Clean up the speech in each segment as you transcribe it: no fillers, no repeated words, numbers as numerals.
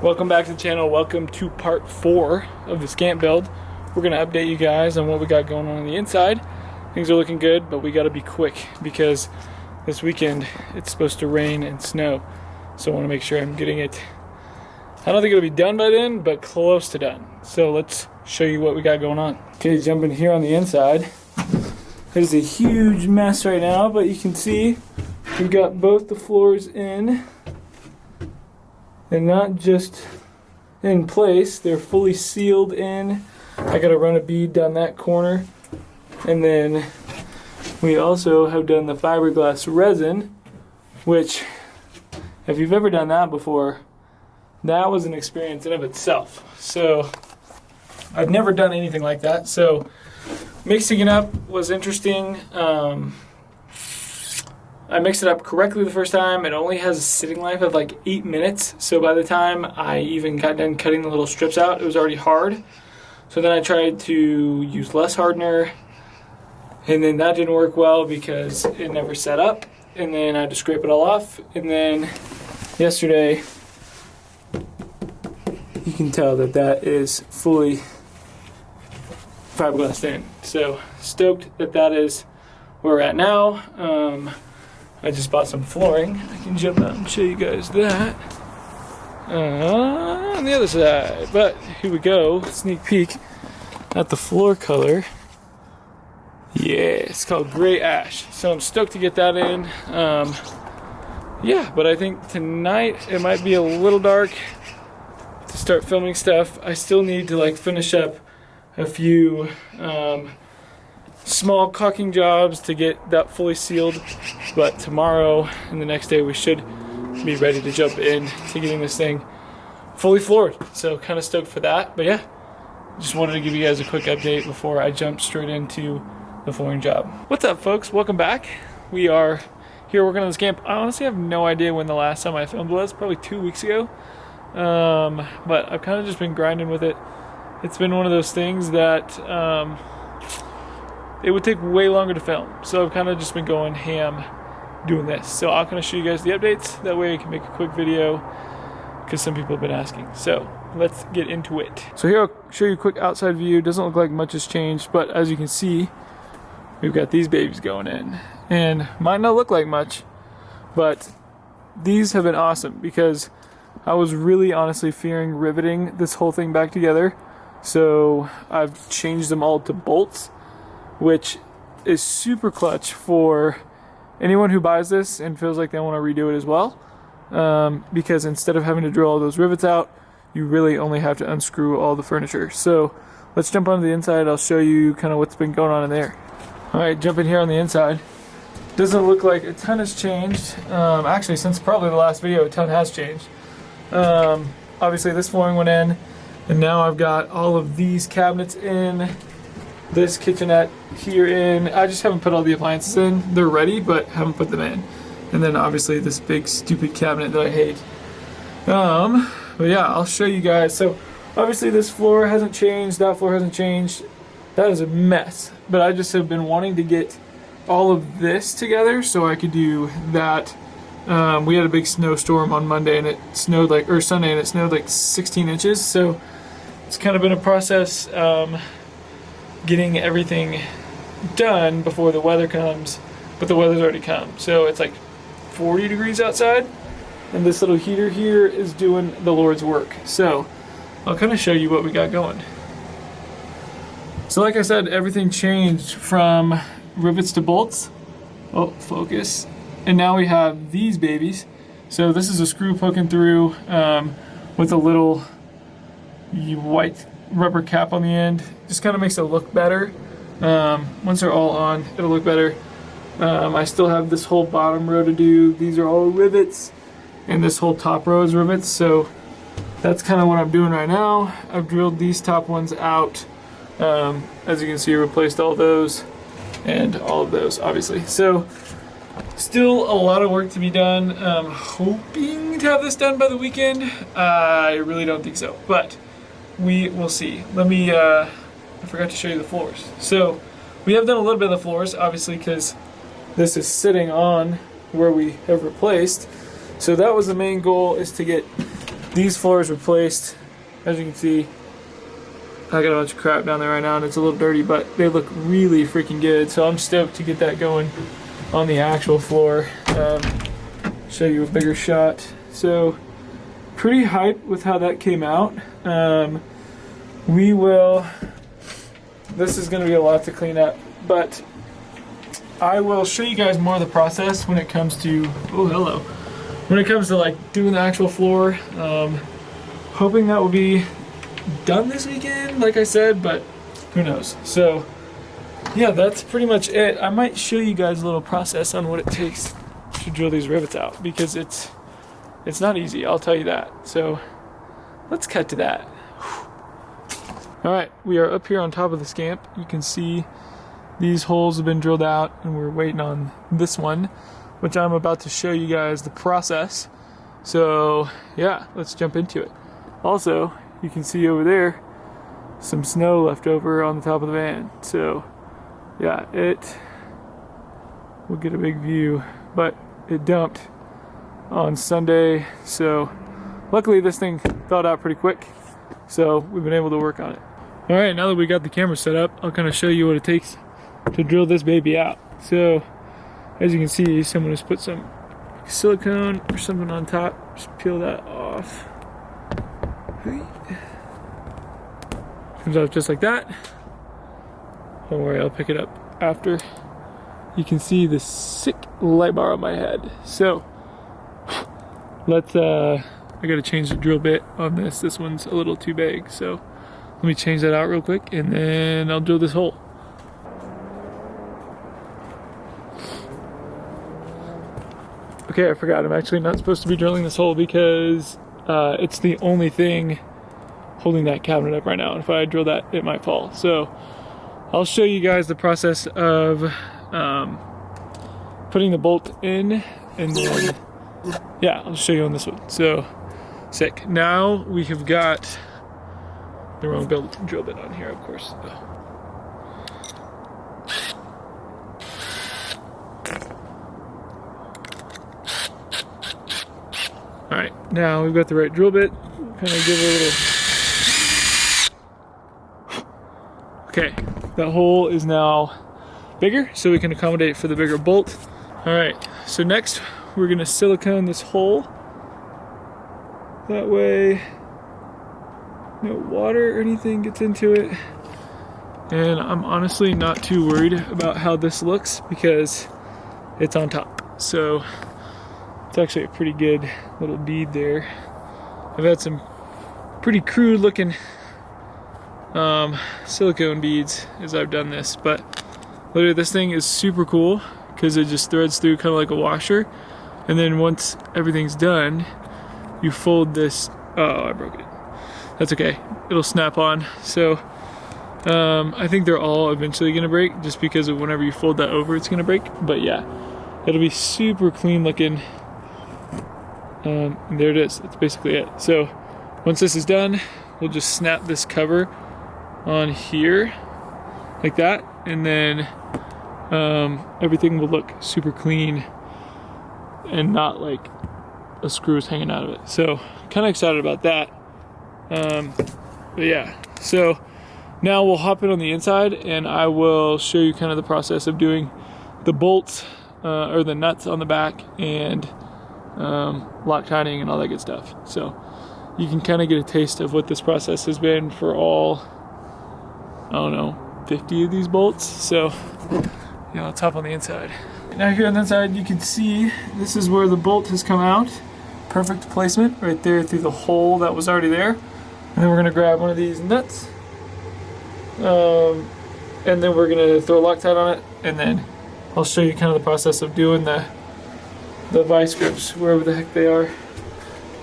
Welcome back to the channel. Welcome to part 4 of the Scamp build. We're going to update you guys on what we got going on the inside. Things are looking good, but we got to be quick because this weekend it's supposed to rain and snow. So I want to make sure I'm getting it. I don't think it'll be done by then, but close to done. So let's show you what we got going on. Okay, jumping here on the inside. There's a huge mess right now, but you can see we've got both the floors in. And not just in place, they're fully sealed in. I gotta run a bead down that corner. And then we also have done the fiberglass resin, which, if you've ever done that before, that was an experience in of itself. So I've never done anything like that. So mixing it up was interesting. I mixed it up correctly the first time. It only has a sitting life of like 8 minutes. So by the time I even got done cutting the little strips out, it was already hard. So then I tried to use less hardener. And then that didn't work well because it never set up. And then I had to scrape it all off. And then yesterday, you can tell that that is fully fiberglassed in. So stoked that that is where we're at now. I just bought some flooring. I can jump out and show you guys that on the other side. But here we go, sneak peek at the floor color. Yeah, it's called Gray Ash. So I'm stoked to get that in. Yeah, but I think tonight it might be a little dark to start filming stuff. I still need to like finish up a few small caulking jobs to get that fully sealed, but tomorrow and the next day we should be ready to jump in to getting this thing fully floored. So kind of stoked for that. But yeah, just wanted to give you guys a quick update before I jump straight into the flooring job. What's up, folks? Welcome back. We are here working on this camp. I honestly have no idea when the last time I filmed was, probably 2 weeks ago. But I've kind of just been grinding with it. It's been one of those things that it would take way longer to film. So I've kind of just been going ham doing this. So I'll kind of show you guys the updates. That way I can make a quick video because some people have been asking. So let's get into it. So here I'll show you a quick outside view. Doesn't look like much has changed, but as you can see, we've got these babies going in. And might not look like much, but these have been awesome because I was really honestly fearing riveting this whole thing back together. So I've changed them all to bolts, which is super clutch for anyone who buys this and feels like they want to redo it as well. Because instead of having to drill all those rivets out, you really only have to unscrew all the furniture. So let's jump onto the inside. I'll show you kind of what's been going on in there. All right, jumping here on the inside. Doesn't look like a ton has changed. Actually, since probably the last video, a ton has changed. Obviously this flooring went in, and now I've got all of these cabinets in. This kitchenette here in. I just haven't put all the appliances in. They're ready, but haven't put them in. And then obviously this big stupid cabinet that I hate. But yeah, I'll show you guys. So obviously this floor hasn't changed. That floor hasn't changed. That is a mess. But I just have been wanting to get all of this together so I could do that. We had a big snowstorm on Monday and it snowed like, or Sunday, and it snowed like 16 inches. So it's kind of been a process. Getting everything done before the weather comes, but the weather's already come. So it's like 40 degrees outside, and this little heater here is doing the Lord's work. So I'll kind of show you what we got going. So like I said, everything changed from rivets to bolts. Oh, focus. And now we have these babies. So this is a screw poking through with a little white rubber cap on the end. Just kind of makes it look better. Once they're all on, it'll look better. I still have this whole bottom row to do. These are all rivets, and this whole top row is rivets. So that's kind of what I'm doing right now. I've drilled these top ones out. As you can see, I replaced all those and all of those, obviously. So still a lot of work to be done. Hoping to have this done by the weekend. I really don't think so, but we will see. Let me, I forgot to show you the floors. So we have done a little bit of the floors, obviously, because this is sitting on where we have replaced. So that was the main goal, is to get these floors replaced. As you can see, I got a bunch of crap down there right now and it's a little dirty, but they look really freaking good. So I'm stoked to get that going on the actual floor. Show you a bigger shot. So pretty hyped with how that came out. This is gonna be a lot to clean up, but I will show you guys more of the process when it comes to, oh hello, when it comes to like doing the actual floor. Hoping that will be done this weekend, like I said, but who knows. So yeah, that's pretty much it. I might show you guys a little process on what it takes to drill these rivets out, because it's not easy, I'll tell you that. So let's cut to that. All right, we are up here on top of the Scamp. You can see these holes have been drilled out and we're waiting on this one, which I'm about to show you guys the process. So yeah, let's jump into it. Also, you can see over there some snow left over on the top of the van. So yeah, we'll get a big view, but it dumped on Sunday. So luckily this thing thawed out pretty quick. So we've been able to work on it. All right, now that we got the camera set up, I'll kind of show you what it takes to drill this baby out. So as you can see, someone has put some silicone or something on top. Just peel that off. Comes out just like that. Don't worry, I'll pick it up after. You can see the sick light bar on my head. So let's I gotta change the drill bit on this. This one's a little too big, so let me change that out real quick and then I'll drill this hole. Okay, I forgot, I'm actually not supposed to be drilling this hole because it's the only thing holding that cabinet up right now. If I drill that, it might fall. So I'll show you guys the process of putting the bolt in, and then yeah, I'll show you on this one. So sick. Now we have got the wrong drill bit on here, of course. All right, now we've got the right drill bit. Kind of give it a little. Okay, that hole is now bigger, so we can accommodate for the bigger bolt. All right, so next we're gonna silicone this hole. That way, no water or anything gets into it. And I'm honestly not too worried about how this looks because it's on top. So it's actually a pretty good little bead there. I've had some pretty crude looking silicone beads as I've done this, but literally this thing is super cool because it just threads through kind of like a washer. And then once everything's done, you fold this. Oh, I broke it. That's okay, it'll snap on. So I think they're all eventually gonna break just because of whenever you fold that over, it's gonna break. But yeah, it'll be super clean looking. And there it is, that's basically it. So once this is done, we'll just snap this cover on here like that, and then everything will look super clean and not like a screw is hanging out of it. So kind of excited about that. But yeah, so now we'll hop in on the inside and I will show you kind of the process of doing the bolts or the nuts on the back and Loctiting and all that good stuff. So you can kind of get a taste of what this process has been for all, I don't know, 50 of these bolts. So yeah, let's hop on the inside. Now here on the inside, you can see this is where the bolt has come out. Perfect placement right there through the hole that was already there. And then we're gonna grab one of these nuts. And then we're gonna throw Loctite on it, and then I'll show you kind of the process of doing the vice grips wherever the heck they are.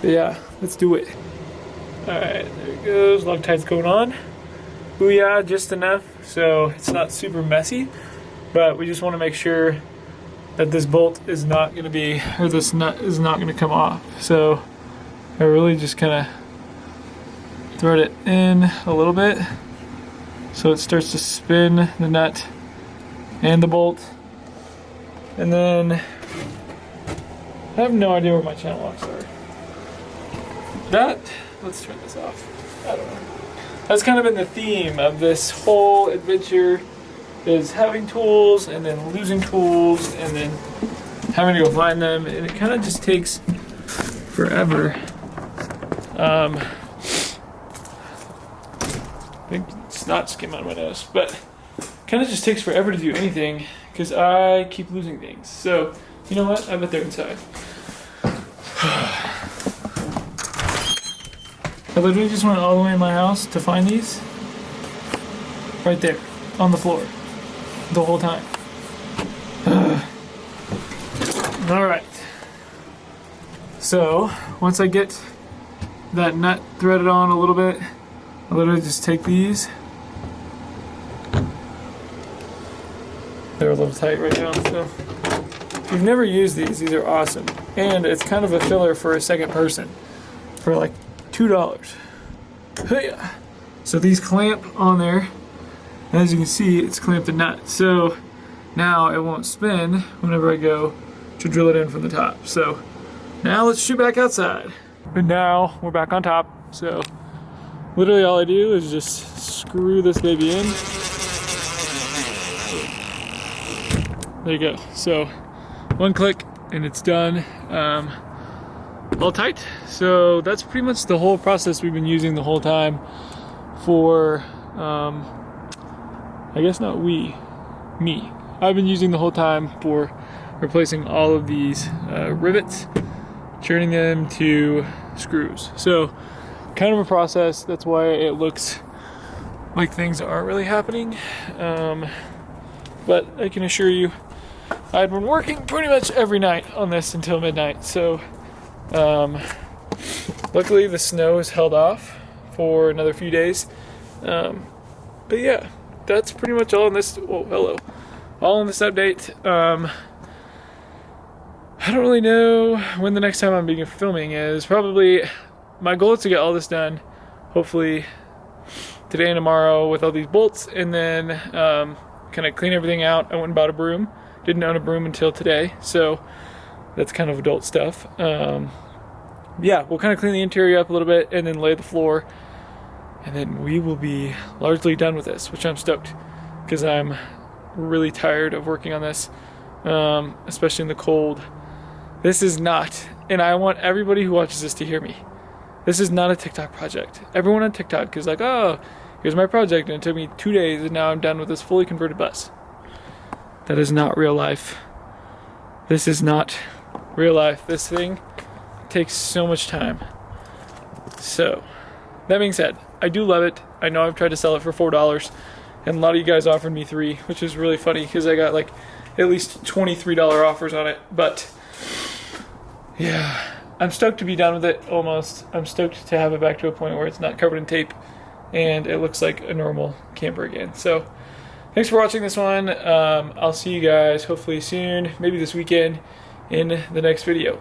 But yeah, let's do it. All right, there it goes. Loctite's going on. Booyah, just enough so it's not super messy, but we just want to make sure that this bolt is not going to be, or this nut is not going to come off. So I really just kind of thread it in a little bit so it starts to spin the nut and the bolt. And then I have no idea where my channel locks are. let's turn this off. I don't know. That's kind of been the theme of this whole adventure, is having tools and then losing tools and then having to go find them, and it kind of just takes forever. I think it's not skim on my nose, but kind of just takes forever to do anything because I keep losing things. So, you know what? I bet they're inside. I literally just went all the way in my house to find these. Right there, on the floor, the whole time. All right. So, once I get that nut threaded on a little bit, I literally just take these. They're a little tight right now, so. If you've never used these are awesome. And it's kind of a filler for a second person for like $2. So these clamp on there. As you can see, it's clamped the nut. So now it won't spin whenever I go to drill it in from the top. So now let's shoot back outside. And now we're back on top. So literally all I do is just screw this baby in. There you go. So one click and it's done. All tight. So that's pretty much the whole process we've been using the whole time for, I guess not me. I've been using the whole time for replacing all of these rivets, turning them to screws. So kind of a process. That's why it looks like things aren't really happening. But I can assure you, I've been working pretty much every night on this until midnight. So luckily the snow has held off for another few days. But yeah, that's pretty much all in this. Oh, hello. All in this update. I don't really know when the next time I'm being filming is. Probably my goal is to get all this done, hopefully today and tomorrow with all these bolts, and then kind of clean everything out. I went and bought a broom. Didn't own a broom until today, so that's kind of adult stuff. Yeah, we'll kind of clean the interior up a little bit and then lay the floor, and then we will be largely done with this, which I'm stoked because I'm really tired of working on this, especially in the cold. This is not, and I want everybody who watches this to hear me, this is not a TikTok project. Everyone on TikTok is like, oh, here's my project, and it took me 2 days, and now I'm done with this fully converted bus. That is not real life. This is not real life. This thing takes so much time. So, that being said, I do love it. I know I've tried to sell it for $4, and a lot of you guys offered me $3, which is really funny because I got like at least $23 offers on it. But yeah, I'm stoked to be done with it almost. I'm stoked to have it back to a point where it's not covered in tape and it looks like a normal camper again. So thanks for watching this one. I'll see you guys hopefully soon, maybe this weekend, in the next video.